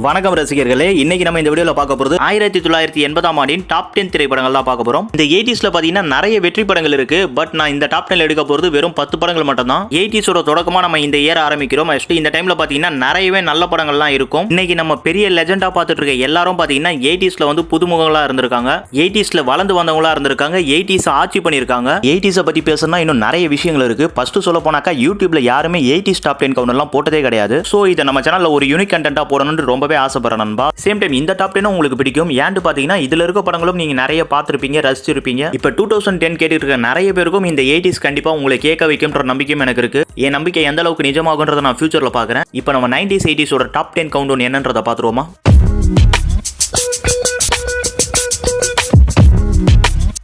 வணக்கம் ரசிகர்களே, இன்னைக்கு நம்ம இந்த வீடியோல பார்க்க போறது 1980ஆம் ஆண்டின் டாப் 10 திரைப்படங்கள் தான் பார்க்க போறோம். இந்த 80ஸ்ல பாத்தீங்கன்னா நிறைய வெற்றி படங்கள் இருக்கு. பட் நான் இந்த டாப் 10ல எடுக்க போறது வெறும் 10 படங்கள் மட்டும் தான். 80ஸோட தொடக்கமா நம்ம இந்த இயர் ஆரம்பிக்கிறோம். ஆக்சுவலி இந்த டைம்ல பாத்தீங்கன்னா நிறையவே நல்ல படங்கள்லாம் இருக்கும். இன்னைக்கு நம்ம பெரிய லெஜெண்டா பார்த்துட்டு இருக்க எல்லாரும் பாத்தீங்கன்னா 80ஸ்ல வந்து புதுமுகங்களா இருந்திருக்காங்க. 80ஸ்ல வளர்ந்து வந்தவங்களா இருந்திருக்காங்க. 80s ஆட்சி பண்ணிருக்காங்க. 80s பத்தி பேசணும்னா இன்னும் நிறைய விஷயங்கள் இருக்கு. ஃபர்ஸ்ட் சொல்ல போனாக்கா யூடியூப்ல யாருமே 80s டாப் 10 கவுண்டர்லாம் போட்டதே கிடையாது. சோ இத நம்ம சேனல்ல ஒரு யூனிக் கண்டென்ட்டா போடணும்னு ரொம்பவே ஆசைப்படுறேன் நண்பா. சேம் டைம் இந்த டாப் 10 உங்களுக்கு பிடிக்கும். ஏன்னு பாத்தீங்கன்னா இதுல இருக்க படங்களும் நீங்க நிறைய பார்த்திருப்பீங்க, ரசிச்சிருப்பீங்க. இப்ப 2010 கேட்டு இருக்க நிறைய பேருக்கும் இந்த 80s கண்டிப்பா உங்களை கேட்க வைக்கும்ன்ற நம்பிக்கையும் எனக்கு இருக்கு. என் நம்பிக்கை எந்த அளவுக்கு நிஜமாகுன்றதை நான் ஃபியூச்சர்ல பாக்குறேன். இப்போ நம்ம 90s 80s டாப் 10 கவுண்டவுன் என்னன்றதை பாத்துருவோமா?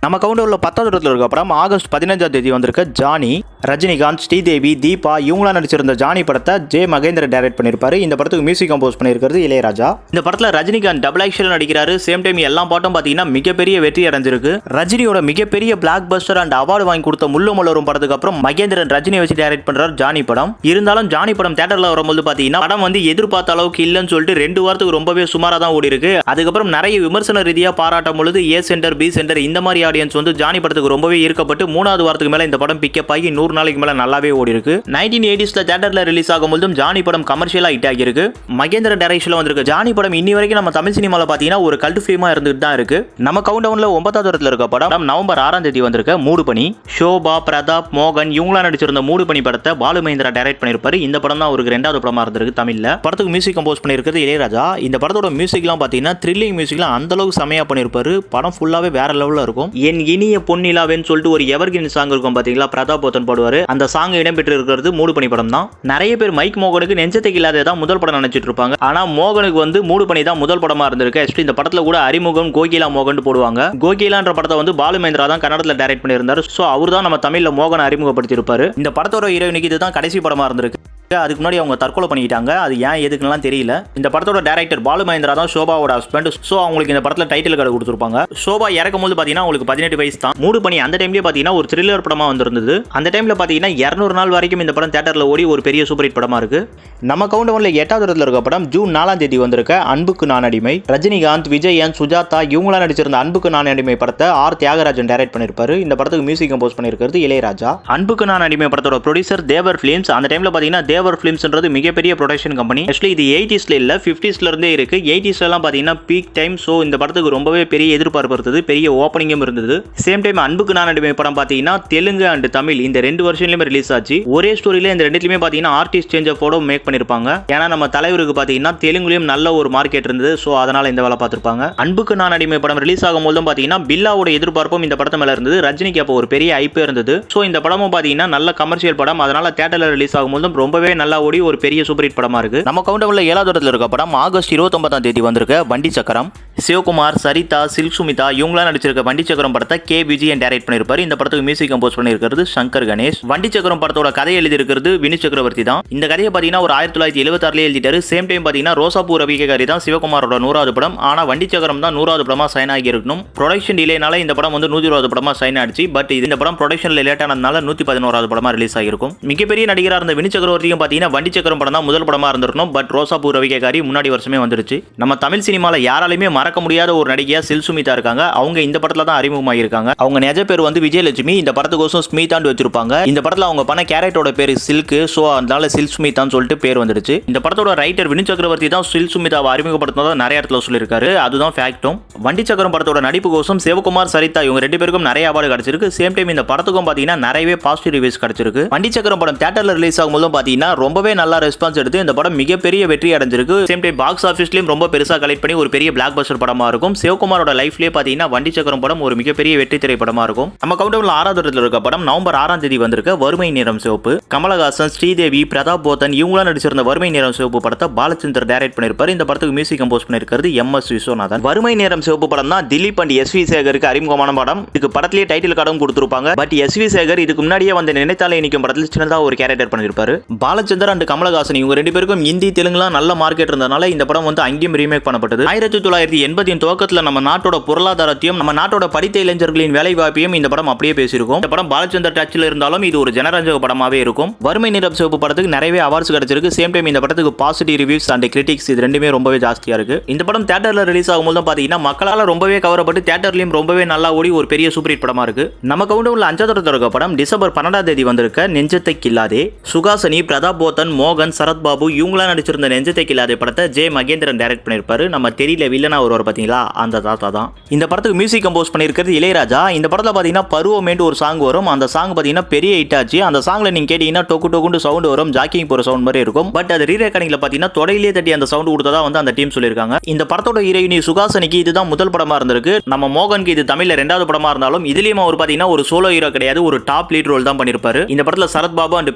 நம்ம கவுண்டவுன்ல 10வது இடத்துல இருக்க படம் ஆகஸ்ட் 15ஆம் தேதி வந்திருக்க ஜானி. ரஜினிகாந்த், ஸ்ரீதேவி, தீபா இவங்களா நடிச்சிருந்த ஜானி படத்தை ஜே மகேந்திர டைரக்ட் பண்ணிருப்பாரு. இந்த படத்துக்கு மியூசிக் கம்போஸ் பண்ணிருக்கிறது இளையராஜா. இந்த படத்துல ரஜினிகாந்த் டபுள் ஆக்ஷன்ல நடிக்கிறாரு. சேம் டைம் எல்லா பாட்டும் பாத்தீங்கன்னா மிகப்பெரிய வெற்றி அடைஞ்சிருக்கு. ரஜினியோட மிகப்பெரிய பிளாக் பஸ்டர் அண்ட் அவார்டு வாங்கி கொடுத்த முள்ளு மலரும் படத்துக்கு அப்புறம் மகேந்திரன் ரஜினி வச்சு டைரக்ட் பண்றாரு ஜானி படம். இருந்தாலும் ஜானி படம் தியேட்டர்ல வரும்போது பாத்தீங்கன்னா படம் வந்து எதிர்பார்த்த அளவுக்கு இல்லைன்னு சொல்லிட்டு 2 வாரத்துக்கு ரொம்பவே சுமாரா தான் ஓடி இருக்கு. அதுக்கப்புறம் நிறைய விமர்சன ரீதியா பாராட்டும் பொழுது ஏ சென்டர், பி சென்டர் இந்த மாதிரி ஆடியன்ஸ் வந்து ஜானி படத்துக்கு ரொம்பவே ஈர்க்கப்பட்டு 3வது வாரத்துக்கு மேல இந்த படம் பிக்கப் ஆகி 100 நாளைக்கு மேல நல்லாவே ஓடி இருக்கு. 1980ஸ்ல தியேட்டர்ல ரிலீஸ் ஆகும்போதும் ஜானி படம் கமர்ஷியலா ஹிட் ஆகி இருக்கு. மகேந்திர டைரக்ஷன்ல வந்திருக்க ஜானி படம் இன்னி வரைக்கும் நம்ம தமிழ் சினிமால பாத்தீங்கன்னா ஒரு கல்ட் ஃபிலிமா இருந்துட்டு தான் இருக்கு. நம்ம கவுண்டவுன்ல 9வது இடத்துல இருக்க படம் நவம்பர் 6ஆம் தேதி வந்திருக்க மூடு பனி. ஷோபா, பிரதாப், மோகன் இவங்களா நடிச்சிருந்த மூடு பனி படத்தை பாலு மகேந்திரா டைரக்ட் பண்ணிருப்பாரு. இந்த படம் தான் அவருக்கு 2வது படமா இருந்திருக்கு தமிழ்ல. படத்துக்கு மியூசிக் கம்போஸ் பண்ணிருக்கிறது இளையராஜா. இந்த படத்தோட மியூசிக்லாம் பாத்தீங்கன்னா த்ரில்லிங் மியூசிக்லாம் அந்த அளவுக்கு செமையா பண்ணிருப்பாரு. படம் ஃபுல்லாவே வேற லெவல்ல இருக்கும். என் இனிய பொன்னிலாவேன்னு சொல்லிட்டு ஒரு எவர்கிரீன் சாங் இருக்கும் பாத்தீங்களா, பிரதாப் போத்தன் பாடுவாரு. அந்த சாங் இடம்பெற்று இருக்கிறது மூடு பனி படம் தான். நிறைய பேர் மைக் மோகனுக்கு நெஞ்சத்துக்கு இல்லாததான் முதல் படம் நினைச்சிட்டு இருப்பாங்க. ஆனா மோகனுக்கு வந்து மூடு பனி தான் முதல் படமா இருந்திருக்கு. ஆக்சுவலி இந்த படத்துல கூட அறிமுகம் கோகிலா மோகன் போடுவாங்க. கோகிலான்ற படத்தை வந்து பாலு மகேந்திரா தான் கன்னடத்துல டைரக்ட் பண்ணியிருந்தாரு. சோ அவர் தான் நம்ம தமிழ்ல மோகனை அறிமுகப்படுத்தி இருப்பாரு. இந்த படத்தோட ஹீரோயினுக்கு இதுதான் கடைசி படமா இருந்திருக்கு. அதுக்கு முன்னாடி அவங்க தற்கொலை பண்ணிட்டாங்க. அது ஏன் எதுக்குலாம் தெரியல. இந்த படத்தோட டைரக்டர் பாலு மகேந்திரா தான் ஷோபாவோட ஹஸ்பண்ட். சோ அவங்களுக்கு இந்த படத்துல டைட்டில் கார்டு கொடுத்துருப்பாங்க. ஷோபா இறக்கும் போது பாத்தீங்கன்னா அவங்களுக்கு 18 வயசு தான். மூடு பனி அந்த டைம்லயே பாத்தீங்கன்னா ஒரு த்ரில்லர் படமா வந்திருந்தது. அந்த டைம்ல பாத்தீங்கன்னா 200 நாள் வரைக்கும் இந்த படம் தியேட்டர்ல ஓடி ஒரு பெரிய சூப்பர் ஹிட் படமா இருக்கு. நம்ம கவுண்டவுன்ல 8வது இடத்துல இருக்க படம் ஜூன் 4ஆம் தேதி வந்திருக்க அன்புக்கு நான் அடிமை. ரஜினிகாந்த், விஜயன், சுஜாதா இவங்களா நடிச்சிருந்த அன்புக்கு நான் அடிமை படத்தை ஆர் தியாகராஜன் டைரக்ட் பண்ணிருப்பாரு. இந்த படத்துக்கு மியூசிக் கம்போஸ் பண்ணிருக்கிறது இளையராஜா. அன்புக்கு நான் அடிமை படத்தோட ப்ரொடியூசர் தேவர் பிலிம்ஸ். அந்த டைம்ல பாத்தீங்கன்னா தேவர் பிலிம்ஸ்ன்றது மிகப்பெரிய ப்ரொடக்ஷன் கம்பெனி. ஆக்சுவலி இது 80ஸ்ல இல்ல 50ஸ்ல இருந்தே இருக்கு. 80ஸ்ல எல்லாம் பாத்தீங்கன்னா பீக் டைம். சோ இந்த படத்துக்கு ரொம்பவே பெரிய எதிர்பார்ப்பு இருந்தது, பெரிய ஓப்பனிங்கும் இருந்தது. சேம் டைம் அன்புக்கு நான் அடிமை படம் பாத்தீங்கன்னா தெலுங்கு அண்ட் தமிழ் இந்த 2 வெர்ஷன்லயுமே ரிலீஸ் ஆச்சு. ஒரே ஸ்டோரியில இந்த ரெண்டுலயுமே பாத்தீங்கன்னா ஆர்டிஸ்ட் சேஞ்ச் ஆஃப் மேக் பண்ணிருப்பாங்க. ஏன்னா நம்ம தலைவருக்கு பாத்தீங்கன்னா தெலுங்குலயும் நல்ல ஒரு மார்க்கெட் இருந்தது. சோ அதனால இந்த வேலை பார்த்திருப்பாங்க. அன்புக்கு நான் அடிமை படம் ரிலீஸ் ஆகும்போது பாத்தீங்கன்னா பில்லாவோட எதிர்பார்ப்பும் இந்த படத்து மேல இருந்தது. ரஜினிக்கு அப்போ ஒரு பெரிய ஐப் இருந்தது. சோ இந்த படமும் பாத்தீங்கன்னா நல்ல கமர்ஷியல் படம். அதனால தியேட்டர்ல ரிலீஸ் ஆகும்போது ரொம்பவே நல்லா ஓடி ஒரு பெரிய சூப்பர் ஹிட் படமா இருக்கு. நம்ம கவுண்டவுன்ல 7வது இடத்துல இருக்க படம் ஆகஸ்ட் 29ஆம் தேதி வந்திருக்க வண்டி சக்கரம். சிவகுமார், சரிதா, சில்க் சுமிதா இவங்களா நடிச்சிருக்க வண்டி சக்கரம் படத்தை கே விஜயன் டைரக்ட் பண்ணிருப்பாரு. இந்த படத்துக்கு மியூசிக் கம்போஸ் பண்ணிருக்கிறது சங்கர் கணேஷ். வண்டி சக்கரம் படத்தோட கதையை எழுதி இருக்கிறது வினு சக்கரவர்த்தி தான். இந்த கதையை பாத்தீங்கன்னா ஒரு 1976 எழுதிட்டாரு. சேம் டைம் பாத்தீங்கன்னா ரோசாப்பூ ரவிகேகாரி தான் சிவகுமாரோட 100வது படம். ஆனா வண்டி சக்கரம் தான் 100வது படமா சைன் ஆகி இருக்கணும். ப்ரொடக்ஷன் டிலேனால இந்த படம் வந்து 120வது படமா சைன் ஆயிடுச்சு. பட் இந்த படம் ப்ரொடக்ஷன்ல லேட் ஆனதுனால 111வது படமா ரிலீஸ் ஆகிருக்கும். மிகப்பெரிய நடிகரா இருந்த வினு சக்கரவர்த்தியும் பாத்தீங்கன்னா வண்டி சக்கரம் படம் தான் முதல் படமா இருந்திருக்கும். பட் ரோசாப்பூ ரவிகேகாரி முன்னாடி வருஷமே வந்துருச்சு. நம்ம தமிழ் சினிமால யாராலுமே மறக்க முடியாத ஒரு நடிகையா சில்க் சுமிதா இருக்காங்க. அவங்க இந்த படத்துல தான் அறிமுகமாயிருக்காங்க. அவங்க நிஜ பேர் வந்து விஜயலட்சுமி. இந்த படத்துக்கோசம் ஸ்மிதான்னு வச்சிருப்பாங்க. இந்த படத்துல அவங்க பண்ண கேரக்டரோட பேரு சில்க். சோ அதனால சில்க் சுமிதான்னு சொல்லிட்டு பேர் வந்துருச்சு. இந்த படத்தோட ரைட்டர் வினு சக்கரவர்த்தி தான் சில்க் சுமிதாவை அறிமுகப்படுத்தினதா நிறைய இடத்துல சொல்லியிருக்காரு. அதுதான் ஃபேக்டும். வண்டி சக்கரம் படத்தோட நடிப்பு கோசம் சிவகுமார், சரிதா இவங்க 2 பேருக்கும் நிறைய அவார்டு கிடைச்சிருக்கு. சேம் டைம் இந்த படத்துக்கும் பாத்தீங்கன்னா நிறையவே பாசிட்டிவ் ரிவ்யூஸ் கிடைச்சிருக்கு. வண்டி சக்கரம் படம் தியேட்டர்ல ரிலீஸ் ஆகும்போது பாத்தீங்கன்னா ரொம்பவே நல்ல ரெஸ்பான்ஸ் எடுத்து இந்த படம் மிகப்பெரிய வெற்றி அடைஞ்சிருக்கு. சேம் டைம் பாக்ஸ் ஆபீஸ்லயும் ரொம்ப பெருசா கலெக்ட் பண்ணி ஒரு பெரிய பிளாக் பஸ்டர் படமா இருக்கும். சிவகுமாரோட லைஃப்லயே பாத்தீங்கன்னா வண்டி சக்கரம் படம் ஒரு மிகப்பெரிய வெற்றி திரைப்படமா இருக்கும். நம்ம கவுண்டவுன்ல 6வது இடத்துல இருக்க படம் நவம்பர் 6ஆம் தேதி வந்திருக்க வறுமை நிறம் சிவப்பு. கமலஹாசன், ஸ்ரீதேவி, பிரதாப் போத்தன் இவங்களா நடிச்சிருந்த வறுமை நிறம் சிவப்பு படத்தை பாலச்சந்தர் டைரக்ட் பண்ணிருப்பாரு. இந்த படத்துக்கு மியூசிக் கம்போஸ் பண்ணிருக்கிறது MS விஸ்வநாதன். வறுமை நிறம் சிவப்பு படம் தான் திலீப் அண்ட் SV சேகருக்கு அறிமுகமான படம். இதுக்கு படத்திலேயே டைட்டில் கார்டும் கொடுத்திருப்பாங்க. பட் SV சேகர் இதுக்கு முன்னாடியே வந்து நினைத்தாலே இனிக்கும் படத்தில் சின்னதா ஒரு கேரக்டர் பண்ணிருப்பாரு. பாலச்சந்தர் அண்ட் கமலஹாசன் இவங்க ரெண்டு பேருக்கும் ஹிந்தி தெலுங்குலாம் நல்ல மார்க்கெட் இருந்தனால இந்த படம் வந்து அங்கேயும் ரீமேக் பண்ணப்பட்டது. 1980 துவக்கத்தில் நம்ம நாட்டோட பொருளாதாரத்தையும் நம்ம நாட்டோட படித்த இளைஞர்களின் வேலை வாய்ப்பையும் இந்த படம் அப்படியே பேசியிருக்கும். இந்த படம் பாலச்சந்தர் டச்சில் இருந்தாலும் இது ஒரு ஜனரஞ்சக படமாவே இருக்கும். வறுமை நிறம் சிவப்பு படத்துக்கு நிறையவே அவார்ட்ஸ் கிடைச்சிருக்கு. சேம் டைம் இந்த படத்துக்கு பாசிட்டிவ் ரிவ்யூஸ் அண்ட் கிரிட்டிக்ஸ் இது ரெண்டுமே ரொம்பவே ஜாஸ்தியா இருக்கு. இந்த படம் தியேட்டர்ல ரிலீஸ் ஆகும்போது பாத்தீங்கன்னா மக்களால ரொம்பவே கவரப்பட்டு தியேட்டர்லயும் ரொம்பவே நல்லா ஓடி ஒரு பெரிய சூப்பர் ஹிட் படமா இருக்கு. நம்ம கவுண்டவுன்ல 5வது இருக்க படம் டிசம்பர் 12ஆம் தேதி வந்திருக்க நெஞ்சத்தை கில்லாதே. சுகாசனி, பிரதாப் போத்தன், மோகன், சரத் பாபு இவங்களா நடிச்சிருந்த நெஞ்சத்தை கில்லாதே படத்தை ஜே மகேந்திரன் டைரக்ட் பண்ணிருப்பாரு. நம்ம தெரியல வில்லனா ஒருவர் பாத்தீங்களா, அந்த தாத்தா தான். இந்த படத்துக்கு மியூசிக் கம்போஸ் பண்ணிருக்கிறது இளையராஜா. இந்த படத்துல பாத்தீங்கன்னா பருவமேட்டு ஒரு சாங் வரும். அந்த சாங் பாத்தீங்கன்னா பெரிய ஹிட் ஆச்சு. அந்த சாங்ல நீங்க கேட்டீங்கன்னா டொக்கு டொக்குன்னு சவுண்ட் வரும், ஜாக்கிங் போற சவுண்ட் மாதிரி இருக்கும். பட் அது ரீ ரெக்கார்டிங்ல பாத்தீங்கன்னா தொடையிலே தட்டி அந்த சவுண்ட் கொடுத்ததா வந்து அந்த டீம் சொல்லிருக்காங்க. இந்த படத்தோட ஹீரோயினி சுகாசனிக்கு இதுதான் முதல் படமா இருந்திருக்கு. நம்ம மோகனுக்கு இது தமிழ்ல 2வது படமா இருந்தாலும் இதுலயும் அவர் பாத்தீங்கன்னா ஒரு சோலோ ஹீரோ கிடையாது, ஒரு டாப் லீட் ரோல் தான் பண்ணிருப்பாரு. இந்த படத்துல சரத் பாபு அண்ட்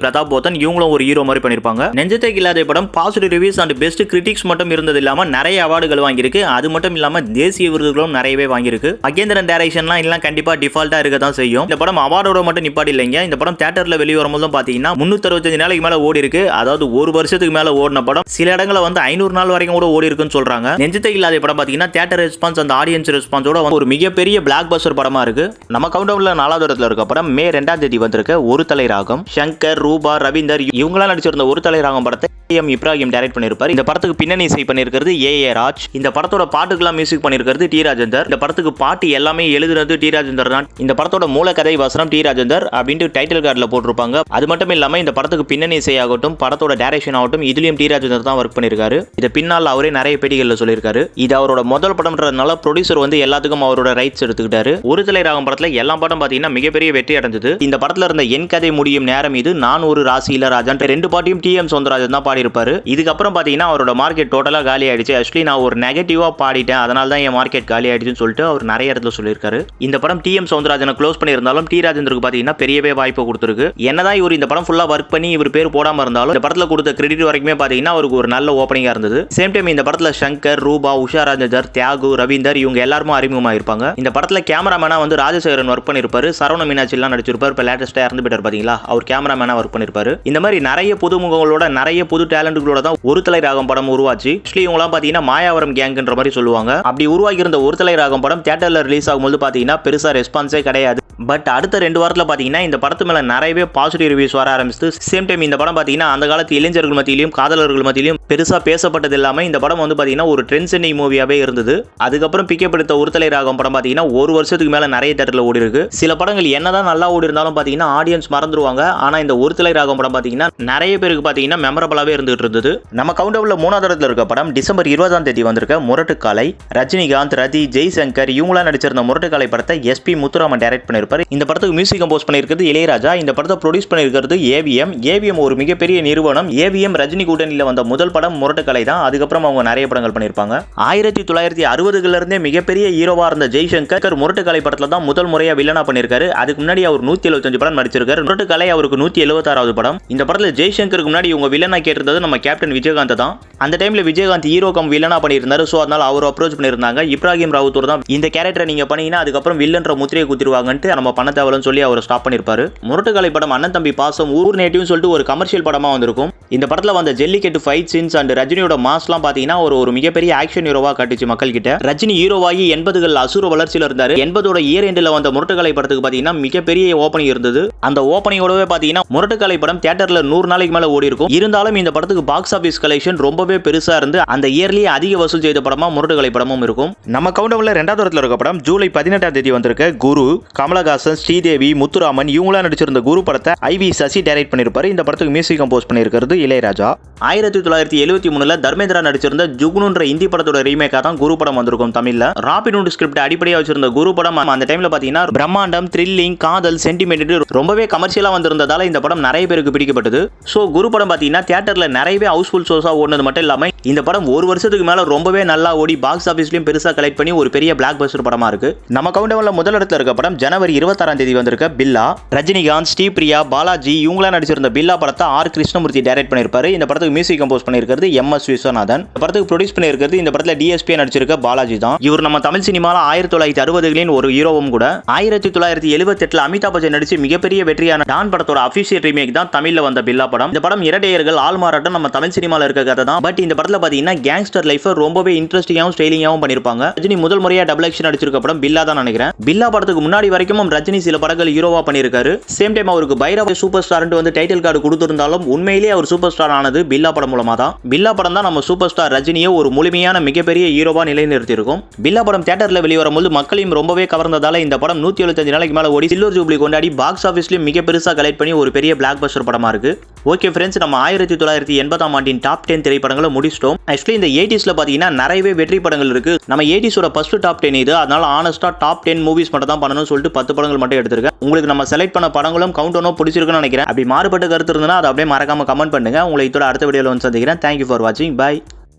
பிரதாப் போத்தன் இவங்களும் ஒரு ஹீரோ மாதிரி பண்ணிருப்பாங்க. நெஞ்சத்தை கில்லாதே படம் positive reviews and best critics மட்டும் இருந்தது இல்லாம நிறைய அவார்டுகள் வாங்கியிருக்கு. அது மட்டும் இல்லாம தேசிய விருதுகளும் நிறையவே வாங்கியிருக்கு. மகேந்திரன் டைரக்ஷன்லாம் எல்லாம் கண்டிப்பா டிஃபால்ட்டா இருக்க தான் செய்யும். இந்த படம் அவார்டோட மட்டும் நிப்பாட்டி இல்லைங்க. இந்த படம் தியேட்டர்ல வெளியே வரும்போது பாத்தீங்கன்னா 365 நாளைக்கு மேல ஓடி இருக்கு. அதாவது ஒரு வருஷத்துக்கு மேல ஓடின படம். சில இடங்களை வந்து 500 நாள் வரைக்கும் கூட ஓடி இருக்குன்னு சொல்றாங்க. நெஞ்சத்தை இல்லாத படம் பாத்தீங்கன்னா தியேட்டர் ரெஸ்பான்ஸ் அந்த ஆடியன்ஸ் ரெஸ்பான்ஸோட ஒரு மிகப்பெரிய பிளாக் பஸ்டர் படமா இருக்கு. நம்ம கவுண்டவுன்ல 4வது இடத்துல இருக்க படம் மே 2ஆம் தேதி வந்திருக்க ஒரு தலை ராகம். சங்கர், ரூபா, ரவீந்தர் இவங்களாம் நடிச்சிருந்த ஒரு தலை ராகம் படத்தை இப்ராஹிம் டைரக்ட் பண்ணிருப்பாரு. இந்த படத்துக்கு பின்னணி இசை பண்ணிருக்கிறது ஏ ராஜ். இந்த படத்தோட பாட்டுக்கெல்லாம் மியூசிக் பண்ணிருக்கிறது டி ராஜேந்தர். இந்த படத்துக்கு பாட்டு எல்லாமே எழுதுறது டி ராஜேந்தர் தான். இந்த படத்தோட மூல கதை வசனம் டி ராஜேந்தர் அப்படின்ட்டு டைட்டில் கார்டில் போட்டிருப்பாங்க. அது மட்டும் இல்லாம இந்த படத்துக்கு பின்னணி இசை ஆகட்டும், படத்தோட டைரக்ஷன் ஆகட்டும், இதுலயும் டி ராஜேந்தர் தான் ஒர்க் பண்ணிருக்காரு. இது பின்னால் அவரே நிறைய பேட்டிகளில் சொல்லியிருக்காரு. இது அவரோட முதல் படம்ன்றதுனால ப்ரொடியூசர் வந்து எல்லாத்துக்கும் அவரோட ரைட்ஸ் எடுத்துக்கிட்டாரு. ஒரு தலை ராகம் படத்துல எல்லா படம் பாத்தீங்கன்னா மிகப்பெரிய வெற்றி அடைஞ்சது. இந்த படத்துல இருந்த என் கதை முடியும் நேரம் இது, நான் ஒரு ராசியில ராஜான் 2 பாட்டையும் டி.எம். சௌந்தரராஜன் தான் பாடியிருப்பாரு. இதுக்கப்புறம் பாத்தீங்கன்னா அவரோட மார்க்கெட் டோட்டலா காலி ஆயிடுச்சு. ஆக்சுவலி நான் ஒரு நெகட்டிவா பாடிட்டேன், அதனால தான் என் மார்க்கெட் காலி ஆயிடுச்சுன்னு சொல்லிட்டு அவர் நிறைய இடத்துல சொல்லியிருக்காரு. இந்த படம் டி.எம். சௌந்தரராஜனை க்ளோஸ் பண்ணியிருந்தாலும் டி ராஜேந்தருக்கு பாத்தீங்கன்னா பெரியவே வாய்ப்பு கொடுத்துருக்கு. என்னதான் இவர் இந்த படம் ஃபுல்லா ஒர்க் பண்ணி இவர் பேர் போடாம இருந்தாலும் இந்த படத்துல கொடுத்த கிரெடிட் வரைக்குமே பாத்தீங்கன்னா அவருக்கு ஒரு நல்ல ஓப்பனிங்கா இருந்தது. சேம் டைம் இந்த படத்துல சங்கர், ரூபா, உஷா ராஜேந்தர், தியாகு, ரவீந்தர் இவங்க எல்லாரும் அறிமுகமா இருப்பாங்க. இந்த படத்துல கேமராமேனா வந்து ராஜசேகரன் ஒர்க் பண்ணிருப்பாரு. சரவண மீனாட்சி எல்லாம் நடிச்சிருப்பாரு. இப்ப லேட்டஸ்டா இறந்து போயிட்டார் பாத்தீங்களா, அவர் கேமராமேனா ஒர்க் பண்ணிருப்பாரு. இந்த மாதிரி நிறைய புதுமுகங்களோட நிறைய புது டேலண்ட்களோட தான் ஒரு தலை ராகம் படம் உருவாச்சு. இவங்களாம் பாத்தீங்கன்னா மாயாவரம் கேங்ன்ற மாதிரி சொல்லுவாங்க. அப்படி உருவாகி இருந்த ஒரு தலை ராகம் படம் தியேட்டர்ல ரிலீஸ் ஆகும்போது பாத்தீங்கன்னா பெருசா ரெஸ்பான்ஸே கிடையாது. பட் அடுத்த 2 வாரத்துல பாத்தீங்கன்னா இந்த படத்து மேல நிறையவே பாசிட்டிவ் ரிவ்யூஸ் வர ஆரம்பிச்சு. சேம் டைம் இந்த படம் பாத்தீங்கன்னா அந்த காலத்து இளைஞர்கள் மத்தியிலும் காதலர்கள் மத்தியிலும் பெருசா பேசப்பட்டது இல்லாம இந்த படம் வந்து பாத்தீங்கன்னா ஒரு ட்ரெண்ட் சென்டிங் மூவியாவே இருந்தது. அதுக்கப்புறம் பிக்கப் எடுத்த ஒரு தலை ராகம் படம் பாத்தீங்கன்னா ஒரு வருஷத்துக்கு மேல நிறைய தியேட்டர்ல ஓடி இருக்கு. சில படங்கள் என்னதான் நல்லா ஓடி இருந்தாலும் பாத்தீங்கன்னா ஆடியன்ஸ் மறந்துடுவாங்க. ஆனா இந்த ஒரு தலை ராகம் படம் பாத்தீங்கன்னா நிறைய பேருக்கு பாத்தீங்கன்னா மெமரபிளாவே இருந்துட்டு இருந்தது. நம்ம கவுண்டவுன்ல 3வது இடத்துல இருக்க படம் டிசம்பர் 20ஆம் தேதி வந்திருக்க முரட்டுக்காலை. ரஜினிகாந்த், ரதி, ஜெய்சங்கர் இவங்களா நடிச்சிருந்த முரட்டுக்காலை படத்தை எஸ்பி முத்துராமன் டைரக்ட் பண்ணிருப்பாரு. இந்த படத்துக்கு மியூசிக் கம்போஸ் பண்ணிருக்கிறது இளையராஜா. இந்த படத்தை ப்ரொடியூஸ் பண்ணிருக்கிறது ஏவிஎம் ஒரு மிகப்பெரிய நிறுவனம். ஏவிஎம் ரஜினி கூட்டணியில வந்த முதல் படம் முரட்டுக்காலை தான். அதுக்கப்புறம் அவங்க நிறைய படங்கள் பண்ணிருப்பாங்க. 1960களில இருந்தே மிகப்பெரிய ஹீரோவா இருந்த ஜெய்சங்கர் முரட்டுக்காலை படத்துல தான் முதல் முறையா வில்லனா பண்ணிருக்காரு. அதுக்கு முன்னாடி அவர் 175 படம் நடிச்சிருக்காரு. முரட்டுக்காலை அவருக்கு 176வது படம். இந்த படத்துல ஜெய்சங்கருக்கு முன்னாடி இவங்க வில்லனா கேட்டிருந்தது நம்ம கேப்டன் விஜயகாந்த் தான். அந்த டைம்ல விஜயகாந்த் ஹீரோ கம் வில்லனா பண்ணியிருந்தாரு. சோ அதனால அவர் அப்ரோச் பண்ணிருந்தாங்க. இப்ராஹிம் ராவுத்தூர் தான் இந்த கேரக்டரை நீங்க பண்ணீங்கன்னா அதுக்கப்புறம் வில்லன்ற முத்திரையை குத்திடுவாங்கன்ட்டு நம்ம பண்ண தேவலன்னு சொல்லி அவர் ஸ்டாப் பண்ணிருப்பாரு. முரட்டுக்காலை படம் அண்ணன் தம்பி பாசம் ஊர் நேட்டிவ்னு சொல்லிட்டு ஒரு கமர்ஷியல் படமா வந்திருக்கும். இந்த படத்துல வந்த ஜல்லிக்கட்டு ஃபைட் சீன்ஸ் அண்ட் ரஜினியோட மாஸ்லாம் பாத்தீங்கன்னா ஒரு மிகப்பெரிய ஆக்ஷன் ஹீரோவா காட்டுச்சு மக்கள் கிட்ட. ரஜினி ஹீரோவாகி 80கள் அசுர வளர்ச்சியில இருந்தாரு. 80ஓட இயர் எண்டில் வந்த முரட்டுக்காலை படத்துக்கு பாத்தீங்கன்னா மிகப்பெரிய ஓப்பனிங் இருந்தது. அந்த ஓப்பனிங்கோடவே பாத்தீங்கன்னா முரட்டுக்காலை படம் தியேட்டர்ல 100 நாளைக்கு மேல ஓடி இருக்கும். இருந்தாலும் இந்த படத்துக்கு பாக்ஸ் ஆபீஸ் கலெக்ஷன் ரொம்பவே பெருசா இருந்து அந்த இயர்லயே அதிக வசூல் செய்த படமா முரட்டுக்காலை படமும் இருக்கும். நம்ம கவுண்டவுன்ல 2வது இடத்துல இருக்க படம் ஜூலை 18ஆம் தேதி வந்திருக்க குரு. கமலஹாசன், ஸ்ரீதேவி, முத்துராமன் இவங்களா நடிச்சிருந்த குரு படத்தை ஐவி சசி டைரக்ட் பண்ணிருப்பாரு. இந்த படத்துக்கு மியூசிக் கம்போஸ் பண்ணிருக்கிறது இளையராஜா. 1973ல தர்மேந்திரா நடிச்சிருந்த ஜுக்னுன்ற இந்தி படத்தோட ரீமேக்கா தான் குரு படம் வந்திருக்கும் தமிழ்ல. ராபின்ஹுட் ஸ்கிரிப்ட் அடிப்படையா வச்சிருந்த குரு படம் அந்த டைம்ல பாத்தீங்கன்னா பிரம்மாண்டம், த்ரில்லிங், காதல், சென்டிமெண்ட் ரொம்பவே கமர்ஷியலா வந்திருந்ததால இந்த படம் நிறைய பேருக்கு பிடிக்கப்பட்டது. சோ குரு படம் பாத்தீங்கன்னா தியேட்டர்ல நிறையவே ஹவுஸ்ஃபுல் ஷோஸா ஓடுனது மட்டும் இல்லாம இந்த படம் ஒரு வருஷத்துக்கு மேல ரொம்பவே நல்லா ஓடி பாக்ஸ் ஆபீஸ்லயும் பெருசா கலெக்ட் பண்ணி ஒரு பெரிய பிளாக் பஸ்டர் படமா இருக்கு. நம்ம கவுண்டவுன்ல முதல் இடத்துல இருக்க படம் ஜனவரி 26ஆம் தேதி வந்திருக்க பில்லா. ரஜினிகாந்த், ஸ்ரீபிரியா, பாலாஜி இவங்களா நடிச்சிருந்த பில்லா படத்தை ஆர் கிருஷ்ணமூர்த்தி டைரக்ட் டைரக்ட் பண்ணியிருப்பாரு. இந்த படத்துக்கு மியூசிக் கம்போஸ் பண்ணியிருக்கிறது எம்.எஸ். விஸ்வநாதன். இந்த படத்துக்கு ப்ரொடியூஸ் பண்ணியிருக்கிறது இந்த படத்தில் டிஎஸ்பி நடிச்சிருக்க பாலாஜி தான். இவர் நம்ம தமிழ் சினிமாவில் 1960களின் ஒரு ஹீரோவும் கூட. 1978 அமிதாப் பச்சன் நடிச்சு மிகப்பெரிய வெற்றியான டான் படத்தோட அபிஷியல் ரீமேக் தான் தமிழ்ல வந்த பில்லா படம். இந்த படம் இரட்டையர்கள் ஆள்மாறாட்டம் நம்ம தமிழ் சினிமாவில் இருக்க கதை தான். பட் இந்த படத்தில் பார்த்தீங்கன்னா கேங்ஸ்டர் லைஃப் ரொம்பவே இன்ட்ரெஸ்டிங்காகவும் ஸ்டைலிங்காகவும் பண்ணியிருப்பாங்க. ரஜினி முதல் முறையா டபுள் ஆக்ஷன் நடிச்சிருக்க படம் பில்லா தான் நினைக்கிறேன். பில்லா படத்துக்கு முன்னாடி வரைக்கும் ரஜினி சில படங்கள் ஹீரோவா பண்ணியிருக்காரு. சேம் டைம் அவருக்கு பைரவ சூப்பர் ஸ்டார் வந்து டைட்டில் கார்டு கொடுத்திருந்தாலும் உண்மையிலேயே அவர் சூப்பர் ஸ்டார் ஆனது பில்லா படம் மூலமா தான். பில்லா படம் தான் நம்ம சூப்பர் ஸ்டார் ரஜினியை ஒரு முழுமையான மிகப்பெரிய ஹீரோவா நிலைநிறுத்தியிருக்கும். பில்லா படம் தியேட்டர்ல வெளிவரும்போது மக்களையும் ரொம்பவே கவர்ந்ததால இந்த படம் 175 நாளைக்கு மேல ஓடி சில்வர் ஜூப்ளி கொண்டாடி பாக்ஸ் ஆஃபீஸ்லயும் மிக பெருசா கலெக்ட் பண்ணி ஒரு பெரிய பிளாக் பஸ்டர் படமா இருக்கு. ஓகே ஃப்ரெண்ட்ஸ், நம்ம 1980 ஆண்டின் டாப் 10 திரைப்படங்களை முடிச்சிட்டோம். ஆக்சுவலி இந்த 80ஸ்ல பாத்தீங்கன்னா நிறையவே வெற்றி படங்கள் இருக்கு. நம்ம 80ஸோட ஃபர்ஸ்ட் டாப் 10 இது. அதனால ஆனஸ்டா டாப் 10 மூவிஸ் மட்டும் தான் பண்ணணும்னு சொல்லிட்டு 10 படங்கள் மட்டும் எடுத்திருக்கேன். உங்களுக்கு நம்ம செலக்ட் பண்ண படங்களும் கவுண்ட் ஒன்னும் பிடிச்சிருக்குன்னு நினைக்கிறேன். அப்படி மாறுபட்ட கருத்து இருந்தா அதை அப்படியே மறக்காம கமெண்ட் பண்ணுங்க. உங்களை இதோட அடுத்த வீடியோல வந்து சந்திக்கிறேன். தேங்க்யூ ஃபார் வாட்சிங். பை.